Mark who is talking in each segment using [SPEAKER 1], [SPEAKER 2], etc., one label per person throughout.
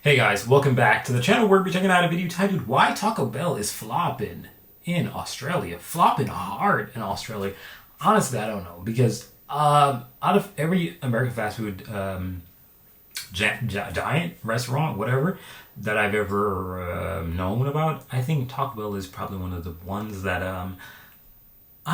[SPEAKER 1] Hey guys, welcome back to the channel where we're checking out a video titled Why Taco Bell is Flopping in Australia. Flopping hard in Australia. Honestly, I don't know because out of every American fast food giant restaurant, whatever, that I've ever known about, I think Taco Bell is probably one of the ones that I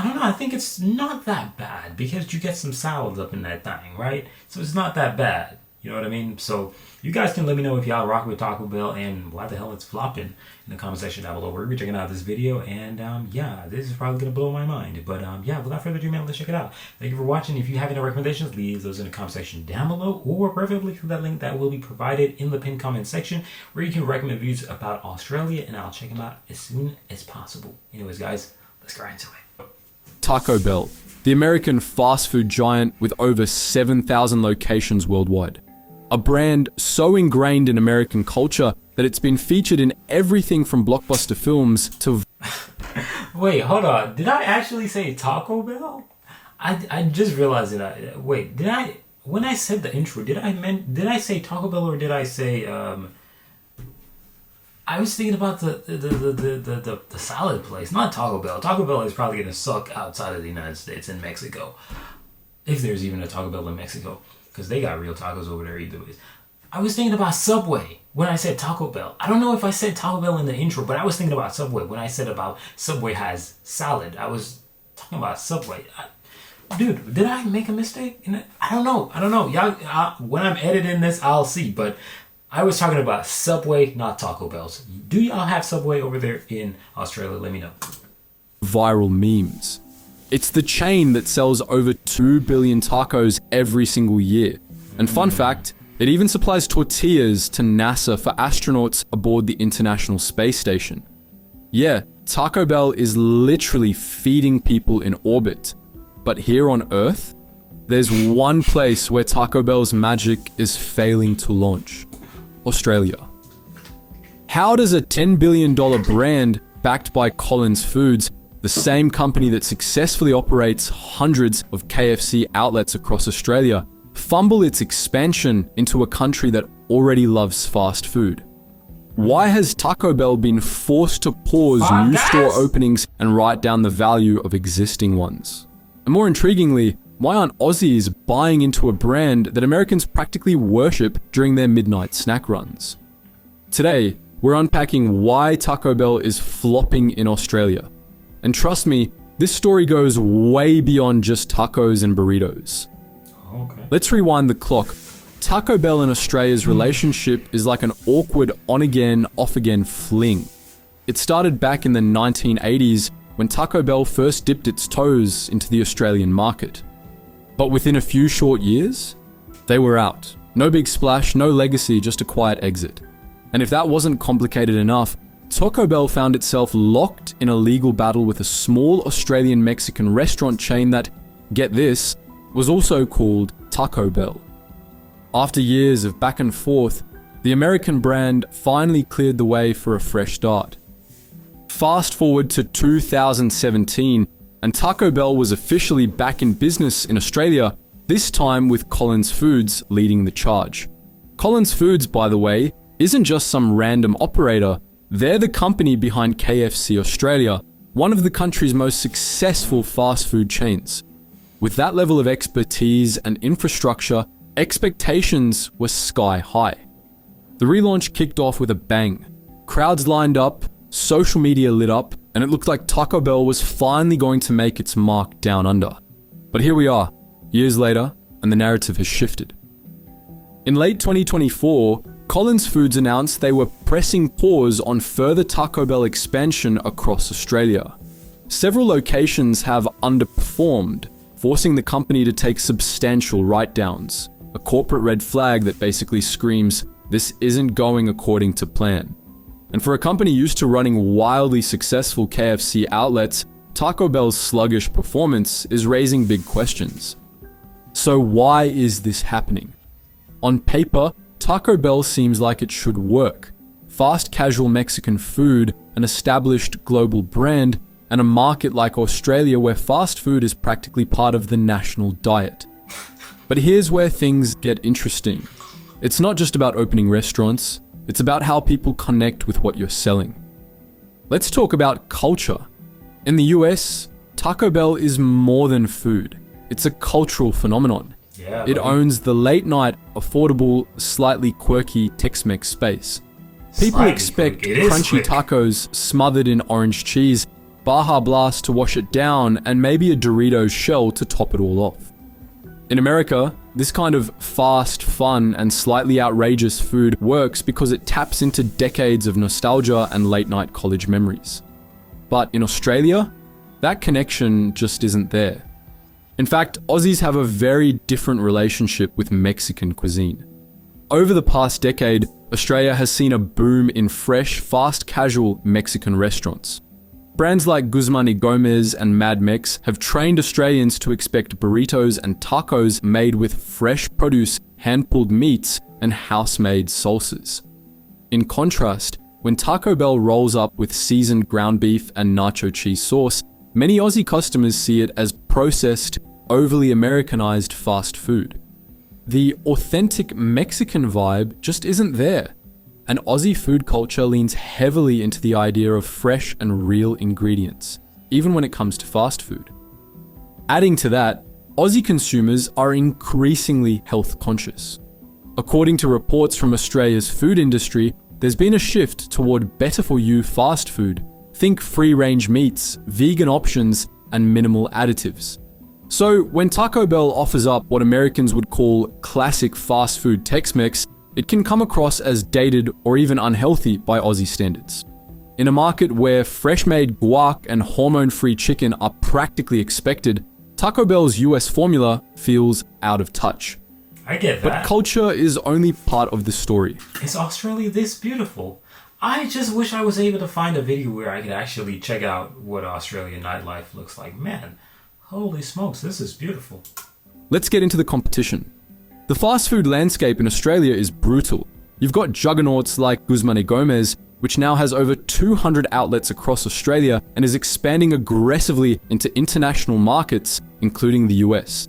[SPEAKER 1] don't know. I think it's not that bad because you get some salads up in that thing, right? So it's not that bad. You know what I mean? So you guys can let me know if y'all rock with Taco Bell and why the hell it's flopping in the comment section down below. We're gonna be checking out this video, and yeah, this is probably gonna blow my mind. But yeah, without further ado, man, let's check it out. Thank you for watching. If you have any recommendations, leave those in the comment section down below, or preferably through that link that will be provided in the pinned comment section, where you can recommend views about Australia, and I'll check them out as soon as possible. Anyways, guys, let's get right into it.
[SPEAKER 2] Taco Bell, the American fast food giant with over 7,000 locations worldwide. A brand so ingrained in American culture that it's been featured in everything from blockbuster films to...
[SPEAKER 1] Wait, hold on. Did I actually say Taco Bell? I just realized that wait, did I, when I said the intro, did I say Taco Bell, or did I say I was thinking about the salad place, not Taco Bell. Taco Bell is probably gonna suck outside of the United States and Mexico. If there's even a Taco Bell in Mexico. Because they got real tacos over there either ways. I was thinking about Subway when I said Taco Bell. I don't know if I said Taco Bell in the intro, but I was thinking about Subway when I said about Subway has salad. I was talking about Subway. Dude, did I make a mistake? I don't know. Y'all, when I'm editing this, I'll see. But I was talking about Subway, not Taco Bells. Do y'all have Subway over there in Australia? Let me know.
[SPEAKER 2] Viral memes. It's the chain that sells over 2 billion tacos every single year. And fun fact, it even supplies tortillas to NASA for astronauts aboard the International Space Station. Yeah, Taco Bell is literally feeding people in orbit. But here on Earth, there's one place where Taco Bell's magic is failing to launch: Australia. How does a $10 billion brand backed by Collins Foods, the same company that successfully operates hundreds of KFC outlets across Australia, fumble its expansion into a country that already loves fast food? Why has Taco Bell been forced to pause new store openings and write down the value of existing ones? And more intriguingly, why aren't Aussies buying into a brand that Americans practically worship during their midnight snack runs? Today, we're unpacking why Taco Bell is flopping in Australia. And trust me, this story goes way beyond just tacos and burritos.
[SPEAKER 1] Okay.
[SPEAKER 2] Let's rewind the clock. Taco Bell and Australia's relationship is like an awkward on-again, off-again fling. It started back in the 1980s when Taco Bell first dipped its toes into the Australian market. But within a few short years, they were out. No big splash, no legacy, just a quiet exit. And if that wasn't complicated enough, Taco Bell found itself locked in a legal battle with a small Australian Mexican restaurant chain that, get this, was also called Taco Bell. After years of back and forth, the American brand finally cleared the way for a fresh start. Fast forward to 2017, and Taco Bell was officially back in business in Australia, this time with Collins Foods leading the charge. Collins Foods, by the way, isn't just some random operator. They're the company behind KFC Australia, one of the country's most successful fast food chains. With that level of expertise and infrastructure, expectations were sky high. The relaunch kicked off with a bang. Crowds lined up, social media lit up, and it looked like Taco Bell was finally going to make its mark down under. But here we are, years later, and the narrative has shifted. In late 2024, Collins Foods announced they were pressing pause on further Taco Bell expansion across Australia. Several locations have underperformed, forcing the company to take substantial write-downs, a corporate red flag that basically screams, this isn't going according to plan. And for a company used to running wildly successful KFC outlets, Taco Bell's sluggish performance is raising big questions. So why is this happening? On paper, Taco Bell seems like it should work. Fast casual Mexican food, an established global brand, and a market like Australia where fast food is practically part of the national diet. But here's where things get interesting. It's not just about opening restaurants, It's about how people connect with what you're selling. Let's talk about culture. In the US, Taco Bell is more than food. It's a cultural phenomenon.
[SPEAKER 1] Yeah,
[SPEAKER 2] It
[SPEAKER 1] buddy.
[SPEAKER 2] owns the late night, affordable, slightly quirky Tex-Mex space. People
[SPEAKER 1] Slightly
[SPEAKER 2] expect
[SPEAKER 1] quirky. It is
[SPEAKER 2] crunchy
[SPEAKER 1] quick.
[SPEAKER 2] tacos smothered in orange cheese, Baja Blast to wash it down, and maybe a Doritos shell to top it all off. In America, this kind of fast, fun, and slightly outrageous food works because it taps into decades of nostalgia and late-night college memories. But in Australia, that connection just isn't there. In fact, Aussies have a very different relationship with Mexican cuisine. Over the past decade, Australia has seen a boom in fresh, fast casual Mexican restaurants. Brands like Guzman y Gomez and Mad Mex have trained Australians to expect burritos and tacos made with fresh produce, hand-pulled meats, and house-made salsas. In contrast, when Taco Bell rolls up with seasoned ground beef and nacho cheese sauce, many Aussie customers see it as processed, overly Americanized fast food. The authentic Mexican vibe just isn't there. And Aussie food culture leans heavily into the idea of fresh and real ingredients, even when it comes to fast food. Adding to that, Aussie consumers are increasingly health conscious. According to reports from Australia's food industry, there's been a shift toward better for you fast food. Think free-range meats, vegan options, and minimal additives. So when Taco Bell offers up what Americans would call classic fast food Tex-Mex, it can come across as dated or even unhealthy by Aussie standards. In a market where fresh-made guac and hormone-free chicken are practically expected, Taco Bell's US formula feels out of touch.
[SPEAKER 1] I get
[SPEAKER 2] But
[SPEAKER 1] that.
[SPEAKER 2] culture is only part of the story.
[SPEAKER 1] Is Australia this beautiful? I just wish I was able to find a video where I could actually check out what Australian nightlife looks like. Man, holy smokes, this is beautiful.
[SPEAKER 2] Let's get into the competition. The fast food landscape in Australia is brutal. You've got juggernauts like Guzman y Gomez, which now has over 200 outlets across Australia and is expanding aggressively into international markets, including the US.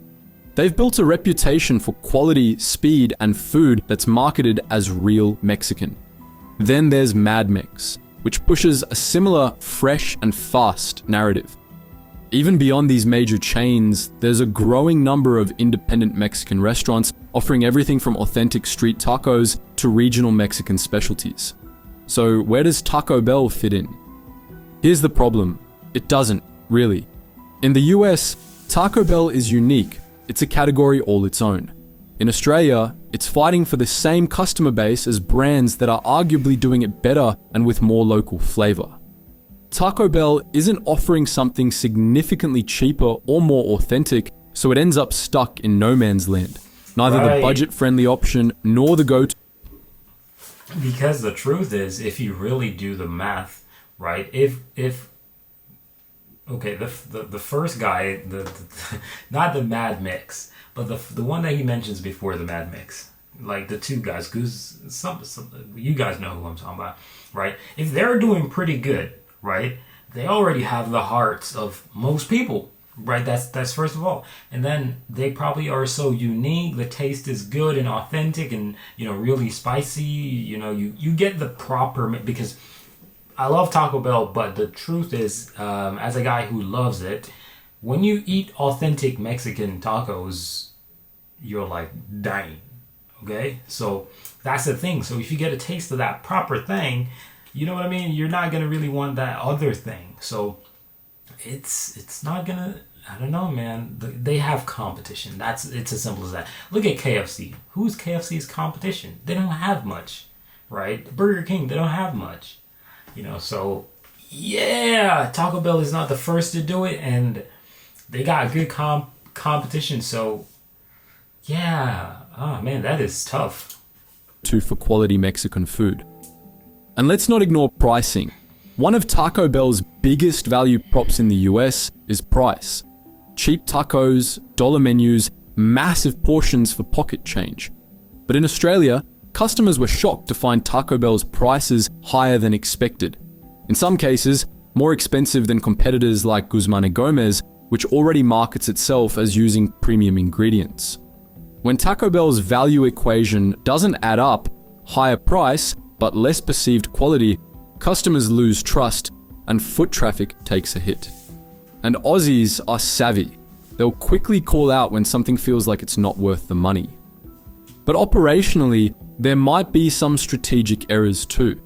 [SPEAKER 2] They've built a reputation for quality, speed, and food that's marketed as real Mexican. Then there's Mad Mex, which pushes a similar fresh and fast narrative. Even beyond these major chains, there's a growing number of independent Mexican restaurants offering everything from authentic street tacos to regional Mexican specialties. So where does Taco Bell fit in? Here's the problem. It doesn't, really. In the US, Taco Bell is unique. It's a category all its own. In Australia, it's fighting for the same customer base as brands that are arguably doing it better and with more local flavor. Taco Bell isn't offering something significantly cheaper or more authentic, so it ends up stuck in no man's land. Neither the
[SPEAKER 1] Right.
[SPEAKER 2] budget-friendly option nor the go-to.
[SPEAKER 1] Because the truth is, if you really do the math, right? If okay, the first guy, the not the Mad Mix, but the one that he mentions before the Mad Mix, like the two guys, some you guys know who I'm talking about, right? If they're doing pretty good, right? They already have the hearts of most people, right? That's first of all, and then they probably are so unique. The taste is good and authentic, and really spicy. You get the proper because I love Taco Bell, but the truth is, as a guy who loves it, when you eat authentic Mexican tacos, you're like dying. Okay, so that's the thing. So if you get a taste of that proper thing, you know what I mean? You're not gonna really want that other thing. So it's not gonna. I don't know, man. They have competition. It's as simple as that. Look at KFC. Who's KFC's competition? They don't have much, right? Burger King. They don't have much. So yeah, Taco Bell is not the first to do it, and they got good competition. So yeah, oh man, that is tough.
[SPEAKER 2] For quality Mexican food. And let's not ignore pricing. One of Taco Bell's biggest value props in the US is price. Cheap tacos, dollar menus, massive portions for pocket change. But in Australia, customers were shocked to find Taco Bell's prices higher than expected. In some cases, more expensive than competitors like Guzman y Gomez, which already markets itself as using premium ingredients. When Taco Bell's value equation doesn't add up, higher price but less perceived quality, customers lose trust and foot traffic takes a hit. And Aussies are savvy. They'll quickly call out when something feels like it's not worth the money. But operationally, there might be some strategic errors too.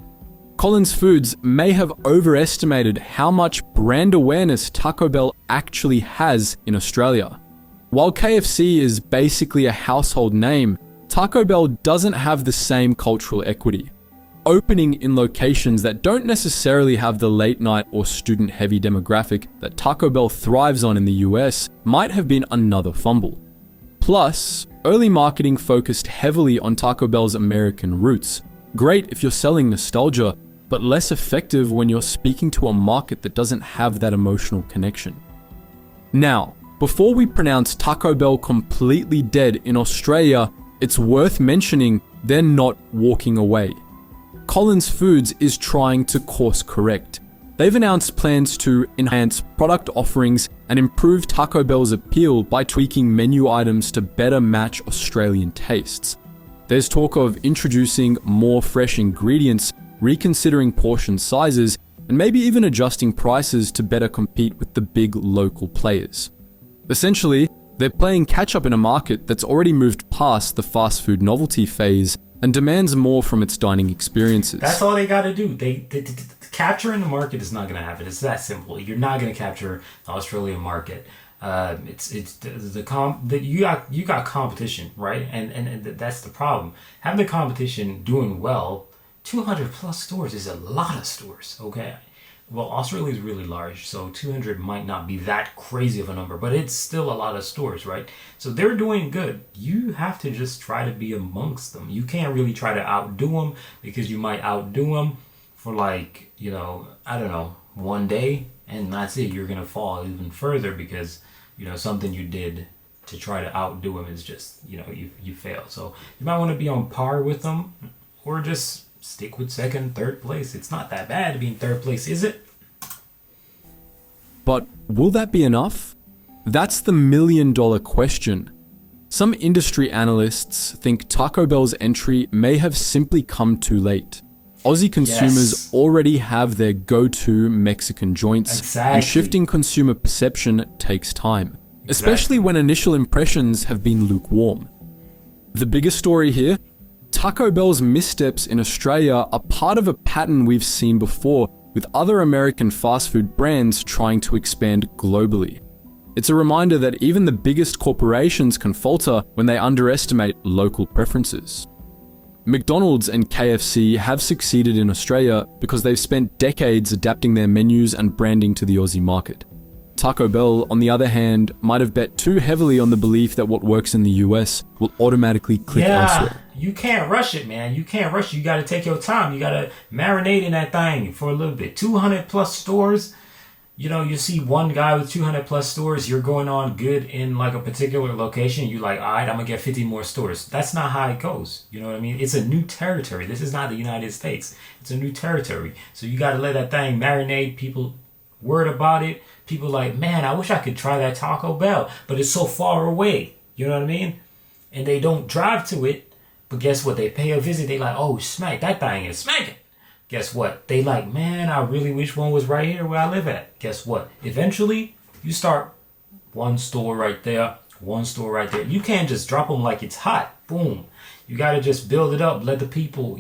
[SPEAKER 2] Collins Foods may have overestimated how much brand awareness Taco Bell actually has in Australia. While KFC is basically a household name, Taco Bell doesn't have the same cultural equity. Opening in locations that don't necessarily have the late night or student heavy demographic that Taco Bell thrives on in the US might have been another fumble. Plus, early marketing focused heavily on Taco Bell's American roots. Great if you're selling nostalgia, but less effective when you're speaking to a market that doesn't have that emotional connection. Now, before we pronounce Taco Bell completely dead in Australia, it's worth mentioning they're not walking away. Collins Foods is trying to course correct. They've announced plans to enhance product offerings and improve Taco Bell's appeal by tweaking menu items to better match Australian tastes. There's talk of introducing more fresh ingredients, reconsidering portion sizes, and maybe even adjusting prices to better compete with the big local players. Essentially, they're playing catch-up in a market that's already moved past the fast food novelty phase and demands more from its dining experiences.
[SPEAKER 1] That's all they got to do. They capturing the market is not going to happen. It's that simple. You're not going to capture the Australian market. You got competition, right? And that's the problem. Having the competition doing well, 200 plus stores is a lot of stores. Okay. Well, Australia is really large, so 200 might not be that crazy of a number, but it's still a lot of stores, right? So they're doing good. You have to just try to be amongst them. You can't really try to outdo them because you might outdo them for one day, and that's it. You're going to fall even further because, something you did to try to outdo them is just, you fail. So you might want to be on par with them or just stick with second, third place. It's not that bad to be in third place, is it?
[SPEAKER 2] But will that be enough? That's the million-dollar question. Some industry analysts think Taco Bell's entry may have simply come too late. Aussie consumers already have their go-to Mexican joints, and shifting consumer perception takes time, especially when initial impressions have been lukewarm. The bigger story here? Taco Bell's missteps in Australia are part of a pattern we've seen before with other American fast food brands trying to expand globally. It's a reminder that even the biggest corporations can falter when they underestimate local preferences. McDonald's and KFC have succeeded in Australia because they've spent decades adapting their menus and branding to the Aussie market. Taco Bell, on the other hand, might have bet too heavily on the belief that what works in the US will automatically click elsewhere.
[SPEAKER 1] You can't rush it, man. You can't rush it. You got to take your time. You got to marinate in that thing for a little bit. 200 plus stores. You see one guy with 200 plus stores, you're going on good in like a particular location. You're like, all right, I'm going to get 50 more stores. That's not how it goes. You know what I mean? It's a new territory. This is not the United States. It's a new territory. So you got to let that thing marinate. People word about it. People like, man, I wish I could try that Taco Bell, but it's so far away. You know what I mean? And they don't drive to it. But guess what? They pay a visit. They like, oh, smack, that thing is smacking. Guess what? They like, man, I really wish one was right here where I live at. Guess what? Eventually, you start one store right there, one store right there. You can't just drop them like it's hot. Boom. You got to just build it up. Let the people,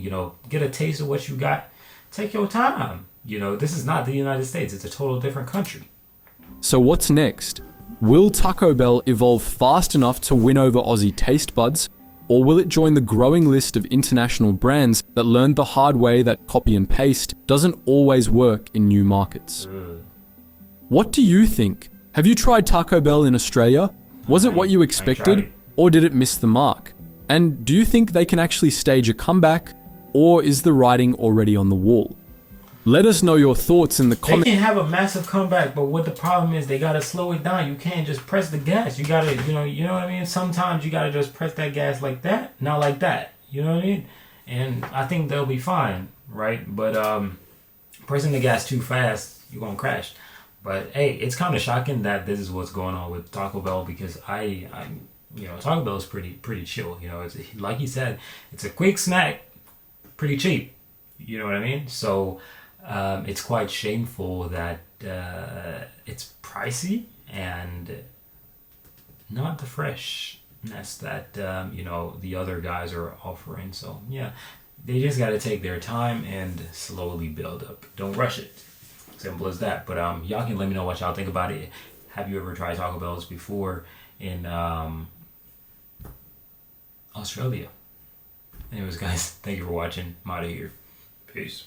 [SPEAKER 1] get a taste of what you got. Take your time. This is not the United States. It's a total different country.
[SPEAKER 2] So what's next? Will Taco Bell evolve fast enough to win over Aussie taste buds? Or will it join the growing list of international brands that learned the hard way that copy and paste doesn't always work in new markets? What do you think? Have you tried Taco Bell in Australia? Was it what you expected, or did it miss the mark? And do you think they can actually stage a comeback, or is the writing already on the wall? Let us know your thoughts in the comments.
[SPEAKER 1] They can have a massive comeback, but what the problem is, they gotta slow it down. You can't just press the gas. You gotta, you know what I mean? Sometimes you gotta just press that gas like that, not like that. You know what I mean? And I think they'll be fine, right? But pressing the gas too fast, you're gonna crash. But hey, it's kind of shocking that this is what's going on with Taco Bell because Taco Bell is pretty chill. It's like you said, it's a quick snack, pretty cheap. You know what I mean? So it's quite shameful that it's pricey and not the freshness that the other guys are offering. So yeah, they just got to take their time and slowly build up. Don't rush it. Simple as that. But y'all can let me know what y'all think about it. Have you ever tried Taco Bell's before in Australia? Anyways, guys, thank you for watching. I'm out of here. Peace.